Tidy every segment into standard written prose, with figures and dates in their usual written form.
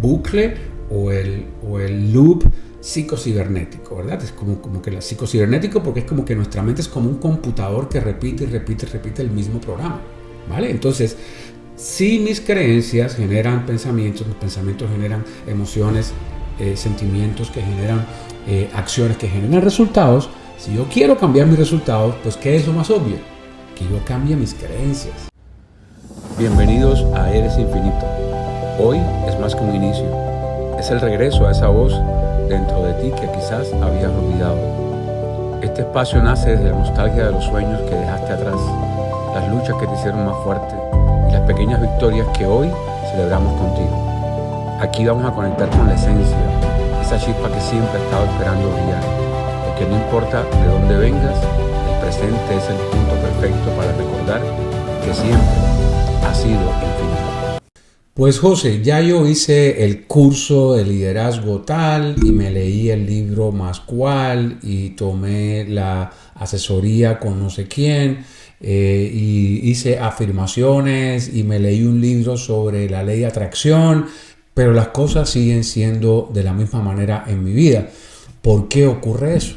bucle o el loop psicocibernético, ¿verdad? Es como que la psicocibernético, porque es como que nuestra mente es como un computador que repite el mismo programa, ¿vale? Entonces, si mis creencias generan pensamientos, mis pensamientos generan emociones, sentimientos que generan acciones que generan resultados. Si yo quiero cambiar mis resultados, pues ¿qué es lo más obvio? Que yo cambie mis creencias. Bienvenidos a Eres Infinito. Hoy es más que un inicio. Es el regreso a esa voz dentro de ti que quizás habías olvidado. Este espacio nace desde la nostalgia de los sueños que dejaste atrás, las luchas que te hicieron más fuerte y las pequeñas victorias que hoy celebramos contigo. Aquí vamos a conectar con la esencia, esa chispa que siempre ha estado esperando brillar, porque no importa de dónde vengas, el presente es el punto perfecto para recordar que siempre ha sido infinito. Pues José, ya yo hice el curso de liderazgo tal y me leí el libro más cual y tomé la asesoría con no sé quién y hice afirmaciones y me leí un libro sobre la ley de atracción, pero las cosas siguen siendo de la misma manera en mi vida. ¿Por qué ocurre eso?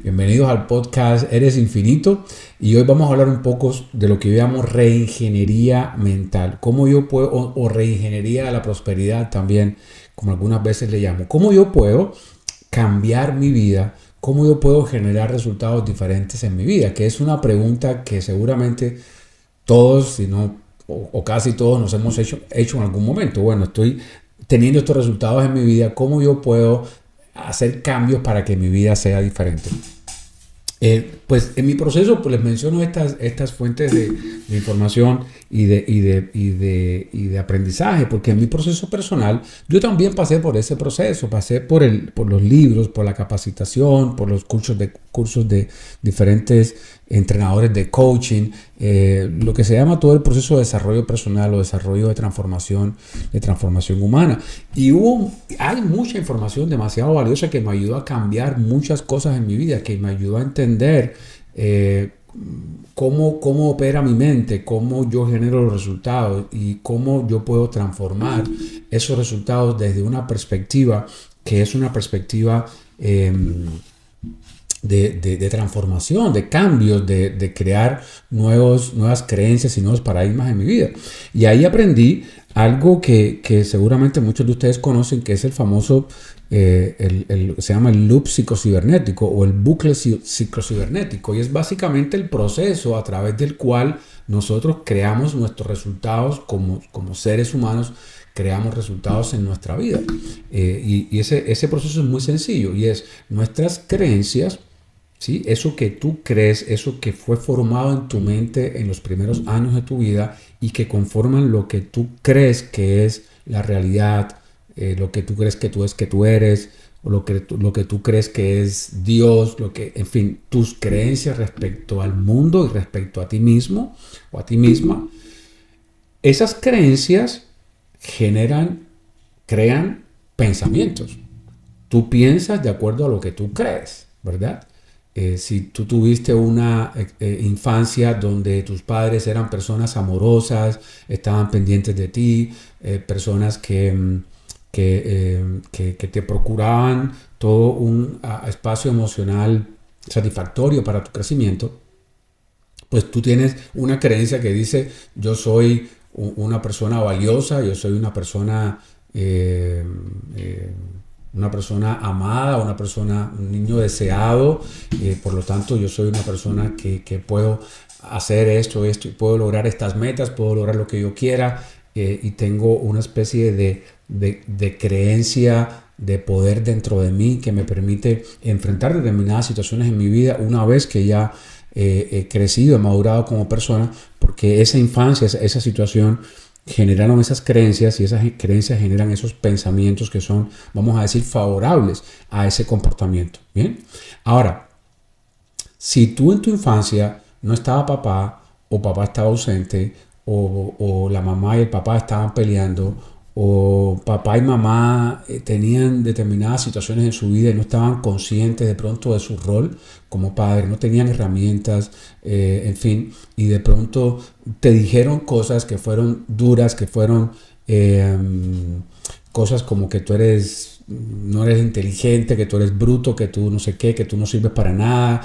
Bienvenidos al podcast Eres Infinito y hoy vamos a hablar un poco de lo que llamamos reingeniería mental, cómo yo puedo, o reingeniería de la prosperidad también, como algunas veces le llamo, cómo yo puedo cambiar mi vida, cómo yo puedo generar resultados diferentes en mi vida, que es una pregunta que seguramente todos, si no, o casi todos nos hemos hecho en algún momento. Bueno, estoy teniendo estos resultados en mi vida, ¿cómo yo puedo hacer cambios para que mi vida sea diferente? Pues en mi proceso pues les menciono estas fuentes de información y de aprendizaje, porque en mi proceso personal yo también pasé por ese proceso, pasé por los libros, por la capacitación, por los cursos de diferentes entrenadores de coaching, lo que se llama todo el proceso de desarrollo personal o desarrollo de transformación humana. Y hay mucha información demasiado valiosa que me ayudó a cambiar muchas cosas en mi vida, que me ayudó a entender cómo opera mi mente, cómo yo genero los resultados y cómo yo puedo transformar esos resultados desde una perspectiva que es una perspectiva de transformación, de cambios, de crear nuevas creencias y nuevos paradigmas en mi vida. Y ahí aprendí algo que seguramente muchos de ustedes conocen, que es el famoso, se llama el loop psicocibernético o el bucle psicocibernético. Y es básicamente el proceso a través del cual nosotros creamos nuestros resultados como seres humanos. Creamos resultados en nuestra vida. Y ese proceso es muy sencillo y es nuestras creencias, ¿sí? Eso que tú crees, eso que fue formado en tu mente en los primeros años de tu vida y que conforman lo que tú crees que es la realidad, lo que tú crees que tú eres, o lo que tú crees que es Dios, en fin, tus creencias respecto al mundo y respecto a ti mismo o a ti misma. Esas creencias crean pensamientos. Tú piensas de acuerdo a lo que tú crees, ¿verdad? Si tú tuviste una infancia donde tus padres eran personas amorosas, estaban pendientes de ti, personas que te procuraban todo un espacio emocional satisfactorio para tu crecimiento, pues tú tienes una creencia que dice: yo soy una persona valiosa, yo soy una persona amada, un niño deseado, por lo tanto yo soy una persona que puedo hacer esto y puedo lograr estas metas, puedo lograr lo que yo quiera, y tengo una especie de creencia de poder dentro de mí que me permite enfrentar determinadas situaciones en mi vida una vez que ya he crecido, he madurado como persona, porque esa infancia, esa situación generaron esas creencias y esas creencias generan esos pensamientos que son, vamos a decir, favorables a ese comportamiento. Bien, ahora, si tú en tu infancia no estaba papá o papá estaba ausente o la mamá y el papá estaban peleando o papá y mamá tenían determinadas situaciones en su vida y no estaban conscientes de pronto de su rol como padre, no tenían herramientas, en fin, y de pronto te dijeron cosas que fueron duras, que fueron cosas como que tú no eres inteligente, que tú eres bruto, que tú no sé qué, que tú no sirves para nada,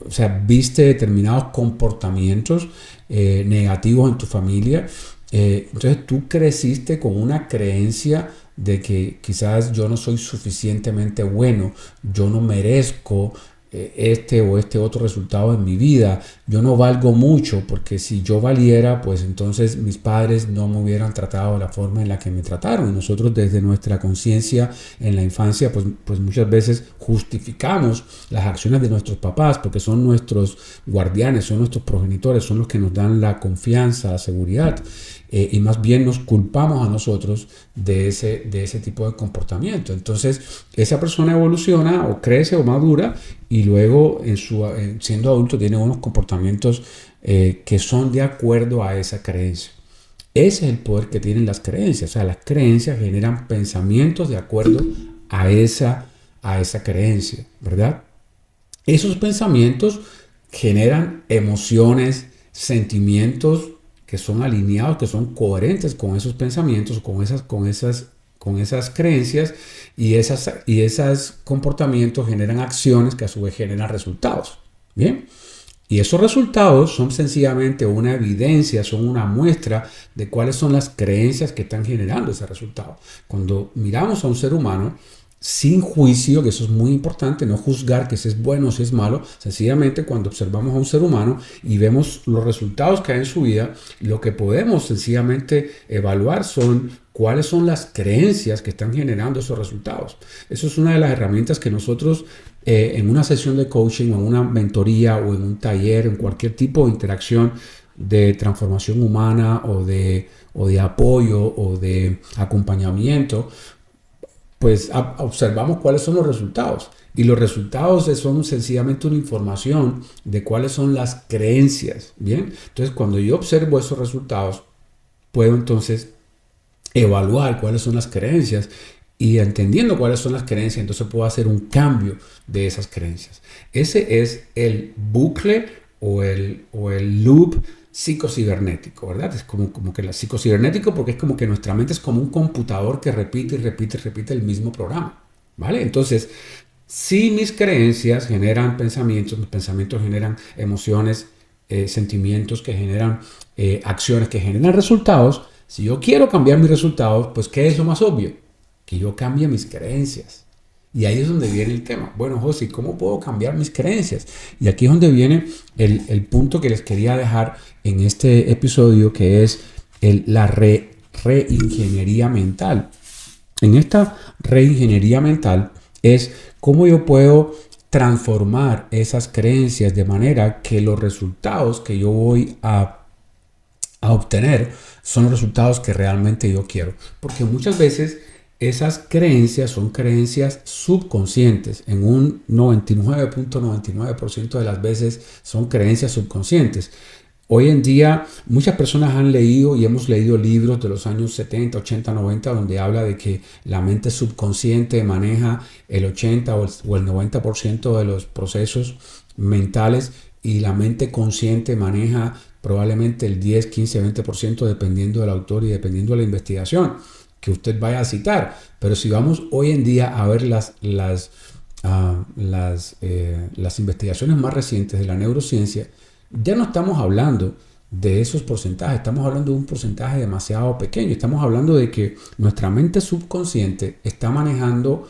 o sea, viste determinados comportamientos negativos en tu familia. Entonces tú creciste con una creencia de que quizás yo no soy suficientemente bueno, yo no merezco este o este otro resultado en mi vida, yo no valgo mucho, porque si yo valiera, pues entonces mis padres no me hubieran tratado de la forma en la que me trataron. Y nosotros desde nuestra conciencia en la infancia, pues muchas veces justificamos las acciones de nuestros papás porque son nuestros guardianes, son nuestros progenitores, son los que nos dan la confianza, la seguridad. Y más bien nos culpamos a nosotros de ese tipo de comportamiento. Entonces, esa persona evoluciona o crece o madura y luego siendo adulto tiene unos comportamientos que son de acuerdo a esa creencia. Ese es el poder que tienen las creencias. O sea, las creencias generan pensamientos de acuerdo a esa creencia, ¿verdad? Esos pensamientos generan emociones, sentimientos que son alineados, que son coherentes con esos pensamientos, con esas creencias, y esos comportamientos generan acciones que a su vez generan resultados. Bien. Y esos resultados son sencillamente una evidencia, son una muestra de cuáles son las creencias que están generando ese resultado. Cuando miramos a un ser humano sin juicio, que eso es muy importante, no juzgar que si es bueno o si es malo, sencillamente cuando observamos a un ser humano y vemos los resultados que hay en su vida, lo que podemos sencillamente evaluar son cuáles son las creencias que están generando esos resultados. Eso es una de las herramientas que nosotros en una sesión de coaching o en una mentoría o en un taller, en cualquier tipo de interacción de transformación humana o de apoyo o de acompañamiento, pues observamos cuáles son los resultados. Y los resultados son sencillamente una información de cuáles son las creencias. Bien, entonces cuando yo observo esos resultados, puedo entonces evaluar cuáles son las creencias, y entendiendo cuáles son las creencias, entonces puedo hacer un cambio de esas creencias. Ese es el bucle o el loop psicocibernético, ¿verdad? Es como que la psicocibernético, porque es como que nuestra mente es como un computador que repite y repite y repite el mismo programa, ¿vale? Entonces, si mis creencias generan pensamientos, mis pensamientos generan emociones, sentimientos que generan acciones que generan resultados. Si yo quiero cambiar mis resultados, pues ¿qué es lo más obvio? Que yo cambie mis creencias. Y ahí es donde viene el tema. Bueno, José, ¿cómo puedo cambiar mis creencias? Y aquí es donde viene el punto que les quería dejar en este episodio, que es la reingeniería mental. En esta reingeniería mental es cómo yo puedo transformar esas creencias de manera que los resultados que yo voy a obtener son los resultados que realmente yo quiero. Porque muchas veces esas creencias son creencias subconscientes. En un 99.99% de las veces son creencias subconscientes. Hoy en día muchas personas han leído y hemos leído libros de los años 70, 80, 90 donde habla de que la mente subconsciente maneja el 80 o el 90% de los procesos mentales, y la mente consciente maneja probablemente el 10, 15, 20% dependiendo del autor y dependiendo de la investigación que usted vaya a citar. Pero si vamos hoy en día a ver las investigaciones más recientes de la neurociencia, ya no estamos hablando de esos porcentajes, estamos hablando de un porcentaje demasiado pequeño. Estamos hablando de que nuestra mente subconsciente está manejando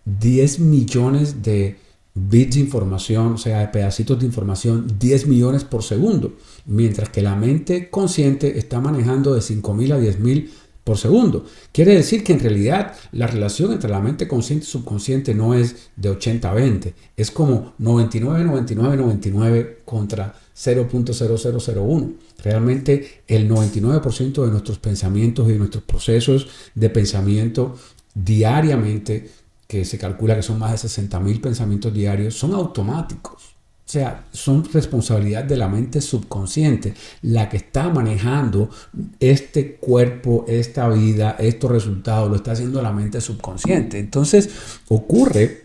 10 millones de bits de información, o sea, de pedacitos de información, 10 millones por segundo, mientras que la mente consciente está manejando de 5.000 a 10.000 por segundo. Quiere decir que en realidad la relación entre la mente consciente y subconsciente no es de 80-20, es como 99 contra 0.0001. Realmente el 99% de nuestros pensamientos y de nuestros procesos de pensamiento diariamente, que se calcula que son más de 60.000 pensamientos diarios, son automáticos. O sea, son responsabilidad de la mente subconsciente, la que está manejando este cuerpo, esta vida, estos resultados, lo está haciendo la mente subconsciente. Entonces ocurre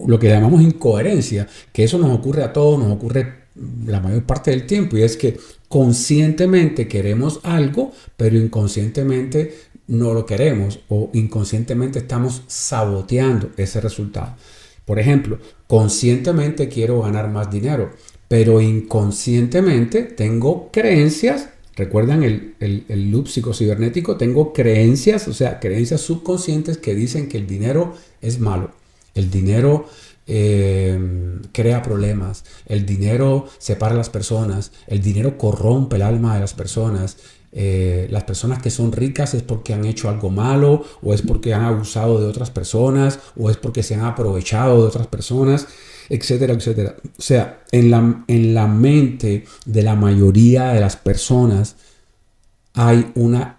lo que llamamos incoherencia, que eso nos ocurre a todos, nos ocurre la mayor parte del tiempo, y es que conscientemente queremos algo, pero inconscientemente no lo queremos o inconscientemente estamos saboteando ese resultado. Por ejemplo, conscientemente quiero ganar más dinero, pero inconscientemente tengo creencias. ¿Recuerdan el loop psicocibernético? Tengo creencias, o sea, creencias subconscientes que dicen que el dinero es malo. El dinero crea problemas, el dinero separa a las personas, el dinero corrompe el alma de las personas que son ricas es porque han hecho algo malo, o es porque han abusado de otras personas, o es porque se han aprovechado de otras personas, etcétera, etcétera. O sea, en la mente de la mayoría de las personas hay una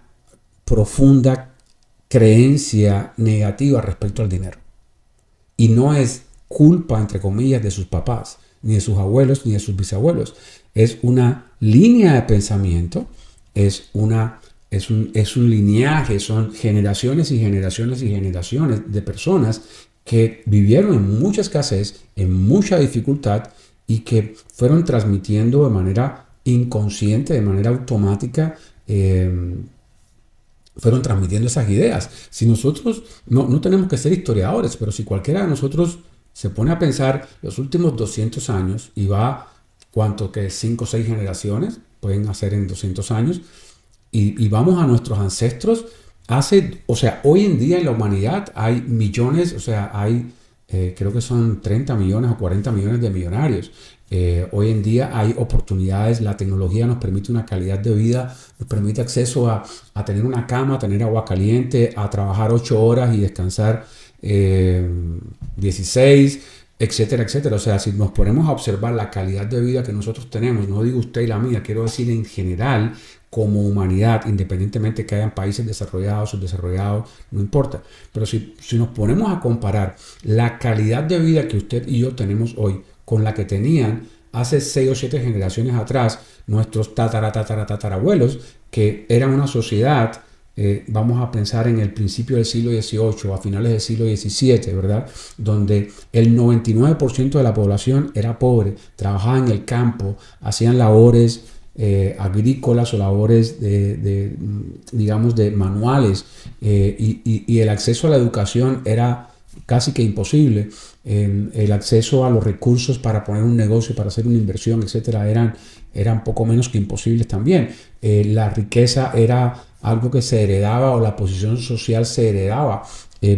profunda creencia negativa respecto al dinero. Y no es culpa, entre comillas, de sus papás, ni de sus abuelos, ni de sus bisabuelos. Es una línea de pensamiento, es un lineaje, son generaciones y generaciones y generaciones de personas que vivieron en mucha escasez, en mucha dificultad y que fueron transmitiendo de manera inconsciente, de manera automática, fueron transmitiendo esas ideas. Si nosotros, no tenemos que ser historiadores, pero si cualquiera de nosotros se pone a pensar los últimos 200 años y va, ¿cuánto? Que 5 o 6 generaciones pueden hacer en 200 años, y vamos a nuestros ancestros, o sea, hoy en día en la humanidad hay millones, o sea, hay, creo que son 30 millones o 40 millones de millonarios. Hoy en día hay oportunidades, la tecnología nos permite una calidad de vida, nos permite acceso a tener una cama, a tener agua caliente, a trabajar 8 horas y descansar 16, etcétera, etcétera. O sea, si nos ponemos a observar la calidad de vida que nosotros tenemos, no digo usted y la mía, quiero decir en general, como humanidad, independientemente que hayan países desarrollados, subdesarrollados, no importa. Pero si nos ponemos a comparar la calidad de vida que usted y yo tenemos hoy con la que tenían hace 6 o 7 generaciones atrás nuestros tatarabuelos, que eran una sociedad, vamos a pensar en el principio del siglo XVIII, a finales del siglo XVII, ¿verdad? Donde el 99% de la población era pobre, trabajaba en el campo, hacían labores agrícolas o labores digamos, de manuales, y el acceso a la educación era casi que imposible. El acceso a los recursos para poner un negocio, para hacer una inversión, etcétera, eran poco menos que imposibles también. La riqueza era algo que se heredaba, o la posición social se heredaba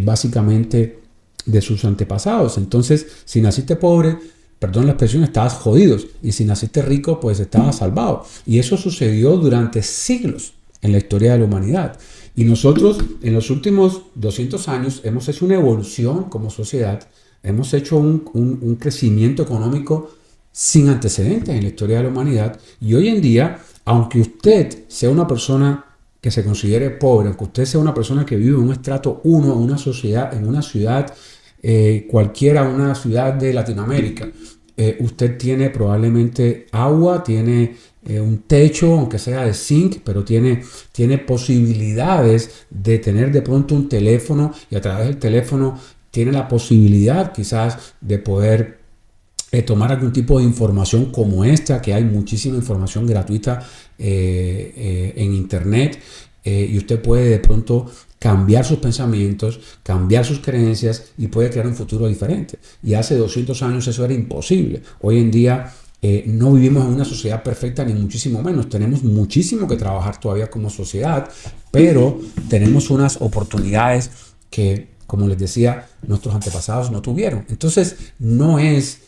básicamente de sus antepasados. Entonces, si naciste pobre, perdón la expresión, estabas jodido, y si naciste rico, pues estabas salvado. Y eso sucedió durante siglos en la historia de la humanidad. Y nosotros en los últimos 200 años hemos hecho una evolución como sociedad, hemos hecho un crecimiento económico sin antecedentes en la historia de la humanidad. Y hoy en día, aunque usted sea una persona que se considere pobre, aunque usted sea una persona que vive en un estrato 1, en una sociedad, en una ciudad cualquiera, una ciudad de Latinoamérica, usted tiene probablemente agua, tiene un techo, aunque sea de zinc, pero tiene posibilidades de tener de pronto un teléfono, y a través del teléfono tiene la posibilidad quizás de poder tomar algún tipo de información como esta, que hay muchísima información gratuita en internet, y usted puede de pronto cambiar sus pensamientos, cambiar sus creencias, y puede crear un futuro diferente. Y hace 200 años eso era imposible. Hoy en día no vivimos en una sociedad perfecta, ni muchísimo menos. Tenemos muchísimo que trabajar todavía como sociedad, pero tenemos unas oportunidades que, como les decía, nuestros antepasados no tuvieron. Entonces, no es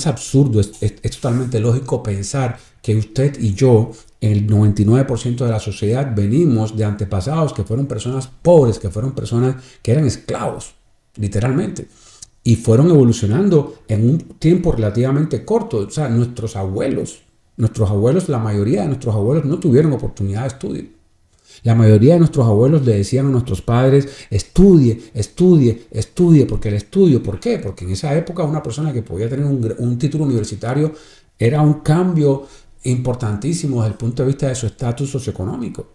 absurdo, es totalmente lógico pensar que usted y yo, el 99% de la sociedad, venimos de antepasados que fueron personas pobres, que fueron personas que eran esclavos, literalmente, y fueron evolucionando en un tiempo relativamente corto. O sea, nuestros abuelos, la mayoría de nuestros abuelos no tuvieron oportunidad de estudio. La mayoría de nuestros abuelos le decían a nuestros padres: estudie, estudie, estudie, porque el estudio, ¿por qué? Porque en esa época una persona que podía tener un título universitario era un cambio importantísimo desde el punto de vista de su estatus socioeconómico.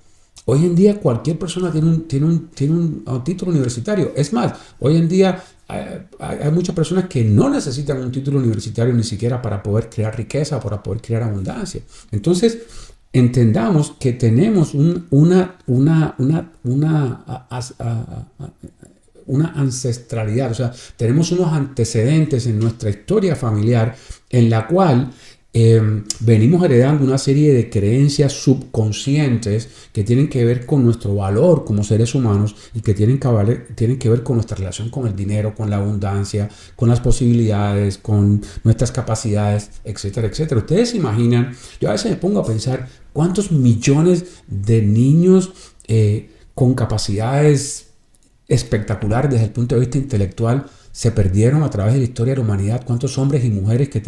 Hoy en día cualquier persona tiene un título universitario. Es más, hoy en día hay muchas personas que no necesitan un título universitario ni siquiera para poder crear riqueza, para poder crear abundancia. Entonces, entendamos que tenemos una ancestralidad, o sea, tenemos unos antecedentes en nuestra historia familiar en la cual venimos heredando una serie de creencias subconscientes que tienen que ver con nuestro valor como seres humanos y que tienen que ver con nuestra relación con el dinero, con la abundancia, con las posibilidades, con nuestras capacidades, etcétera, etcétera. Ustedes se imaginan, yo a veces me pongo a pensar cuántos millones de niños con capacidades espectaculares desde el punto de vista intelectual se perdieron a través de la historia de la humanidad. Cuántos hombres y mujeres que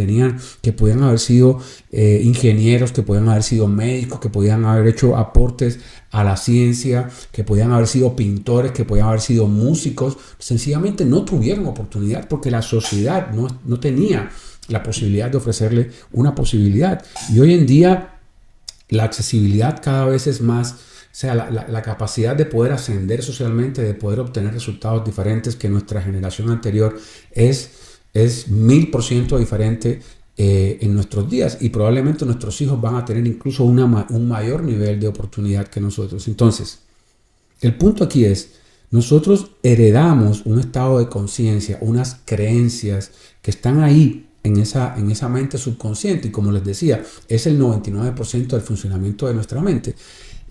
podían haber sido ingenieros, que podían haber sido médicos, que podían haber hecho aportes a la ciencia, que podían haber sido pintores, que podían haber sido músicos, sencillamente no tuvieron oportunidad porque la sociedad no tenía la posibilidad de ofrecerle una posibilidad. Y hoy en día la accesibilidad cada vez es más. O sea, la capacidad de poder ascender socialmente, de poder obtener resultados diferentes que nuestra generación anterior es 1000% diferente en nuestros días, y probablemente nuestros hijos van a tener incluso un mayor nivel de oportunidad que nosotros. Entonces, el punto aquí es, nosotros heredamos un estado de conciencia, unas creencias que están ahí en esa mente subconsciente, y como les decía, es el 99% del funcionamiento de nuestra mente.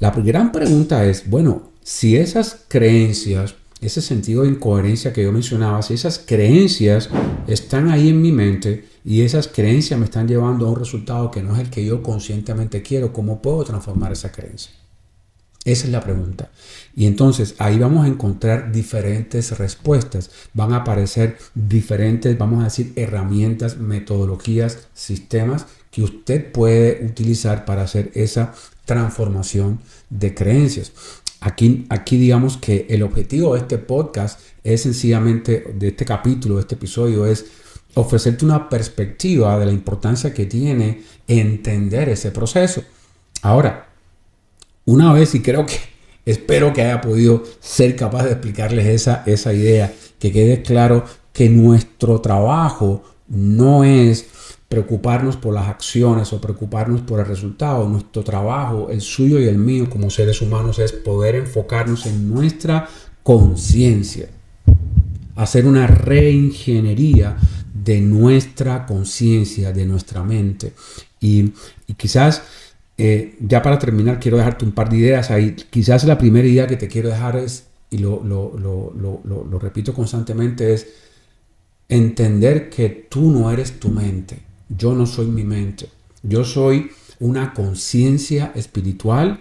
La gran pregunta es, bueno, si esas creencias, ese sentido de incoherencia que yo mencionaba, si esas creencias están ahí en mi mente y esas creencias me están llevando a un resultado que no es el que yo conscientemente quiero, ¿cómo puedo transformar esa creencia? Esa es la pregunta. Y entonces ahí vamos a encontrar diferentes respuestas. Van a aparecer diferentes, vamos a decir, herramientas, metodologías, sistemas que usted puede utilizar para hacer esa transformación de creencias. Aquí digamos que el objetivo de este podcast es sencillamente, de este capítulo, de este episodio, es ofrecerte una perspectiva de la importancia que tiene entender ese proceso. Ahora, una vez, y espero que haya podido ser capaz de explicarles esa idea, que quede claro que nuestro trabajo no es preocuparnos por las acciones o preocuparnos por el resultado. Nuestro trabajo, el suyo y el mío como seres humanos, es poder enfocarnos en nuestra conciencia, hacer una reingeniería de nuestra conciencia, de nuestra mente. Y quizás, ya para terminar, quiero dejarte un par de ideas ahí. Quizás la primera idea que te quiero dejar es, y lo repito constantemente, es entender que tú no eres tu mente. Yo no soy mi mente. Yo soy una conciencia espiritual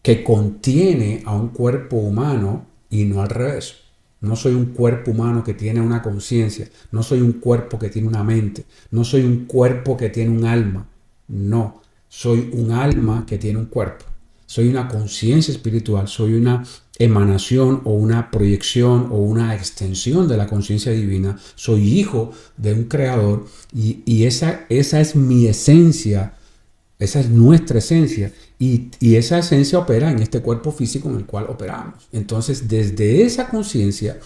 que contiene a un cuerpo humano y no al revés. No soy un cuerpo humano que tiene una conciencia. No soy un cuerpo que tiene una mente. No soy un cuerpo que tiene un alma. No, soy un alma que tiene un cuerpo. Soy una conciencia espiritual. Soy una emanación o una proyección o una extensión de la conciencia divina. Soy hijo de un creador y esa es mi esencia. Esa es nuestra esencia y esa esencia opera en este cuerpo físico en el cual operamos. Entonces, desde esa conciencia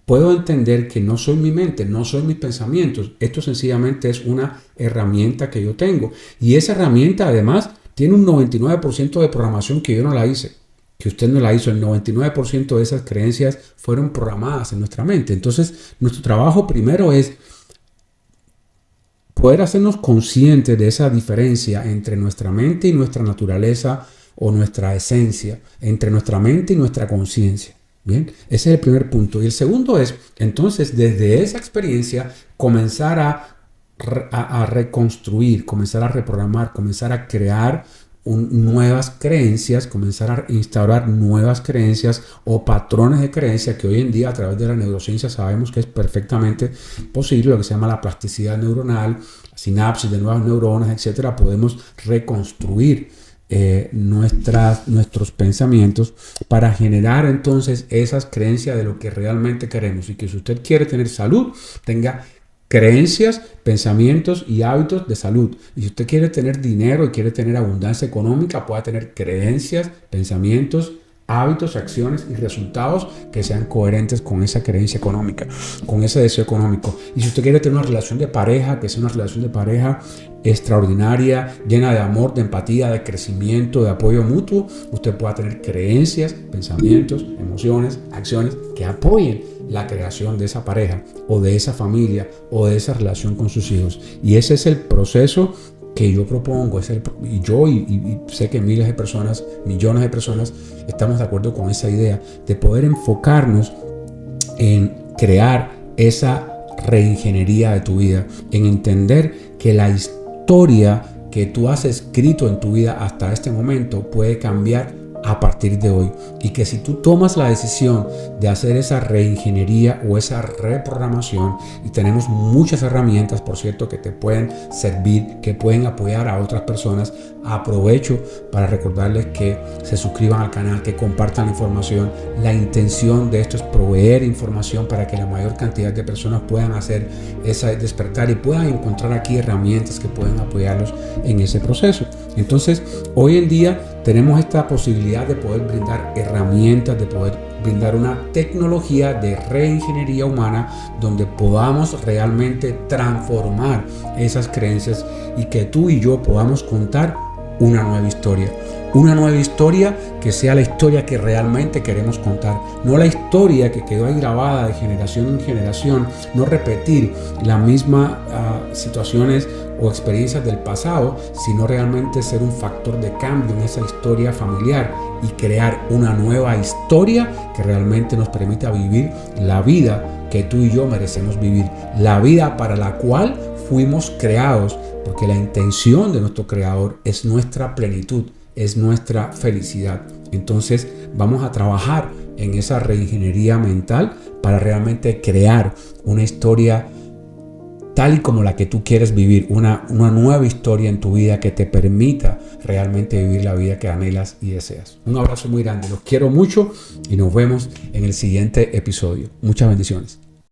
puedo entender que no soy mi mente, no soy mis pensamientos. Esto sencillamente es una herramienta que yo tengo. Y esa herramienta además tiene un 99% de programación que yo no la hice, que usted no la hizo. El 99% de esas creencias fueron programadas en nuestra mente. Entonces, nuestro trabajo primero es poder hacernos conscientes de esa diferencia entre nuestra mente y nuestra naturaleza o nuestra esencia, entre nuestra mente y nuestra conciencia. Bien, ese es el primer punto. Y el segundo es, entonces, desde esa experiencia, comenzar a reconstruir, comenzar a reprogramar, comenzar a crear nuevas creencias, comenzar a instaurar nuevas creencias o patrones de creencia que hoy en día a través de la neurociencia sabemos que es perfectamente posible, lo que se llama la plasticidad neuronal, sinapsis de nuevas neuronas, etcétera. Podemos reconstruir nuestros pensamientos para generar entonces esas creencias de lo que realmente queremos. Y que si usted quiere tener salud, tenga creencias, pensamientos y hábitos de salud. Y si usted quiere tener dinero y quiere tener abundancia económica, pueda tener creencias, pensamientos, hábitos, acciones y resultados que sean coherentes con esa creencia económica, con ese deseo económico. Y si usted quiere tener una relación de pareja, que sea una relación de pareja extraordinaria, llena de amor, de empatía, de crecimiento, de apoyo mutuo, usted pueda tener creencias, pensamientos, emociones, acciones que apoyen la creación de esa pareja o de esa familia o de esa relación con sus hijos. Y ese es el proceso que yo propongo, y sé que miles de personas, millones de personas estamos de acuerdo con esa idea de poder enfocarnos en crear esa reingeniería de tu vida, en entender que la historia que tú has escrito en tu vida hasta este momento puede cambiar a partir de hoy, y que si tú tomas la decisión de hacer esa reingeniería o esa reprogramación, y tenemos muchas herramientas, por cierto, que te pueden servir, que pueden apoyar a otras personas. Aprovecho para recordarles que se suscriban al canal, que compartan la información. La intención de esto es proveer información para que la mayor cantidad de personas puedan hacer ese despertar y puedan encontrar aquí herramientas que pueden apoyarlos en ese proceso. Entonces, hoy en día tenemos esta posibilidad de poder brindar herramientas, de poder brindar una tecnología de reingeniería humana donde podamos realmente transformar esas creencias y que tú y yo podamos contar una nueva historia. Una nueva historia que sea la historia que realmente queremos contar. No la historia que quedó ahí grabada de generación en generación. No repetir las mismas situaciones o experiencias del pasado, sino realmente ser un factor de cambio en esa historia familiar y crear una nueva historia que realmente nos permita vivir la vida que tú y yo merecemos vivir. La vida para la cual fuimos creados, porque la intención de nuestro Creador es nuestra plenitud, es nuestra felicidad. Entonces vamos a trabajar en esa reingeniería mental para realmente crear una historia tal y como la que tú quieres vivir, una nueva historia en tu vida que te permita realmente vivir la vida que anhelas y deseas. Un abrazo muy grande, los quiero mucho y nos vemos en el siguiente episodio. Muchas bendiciones.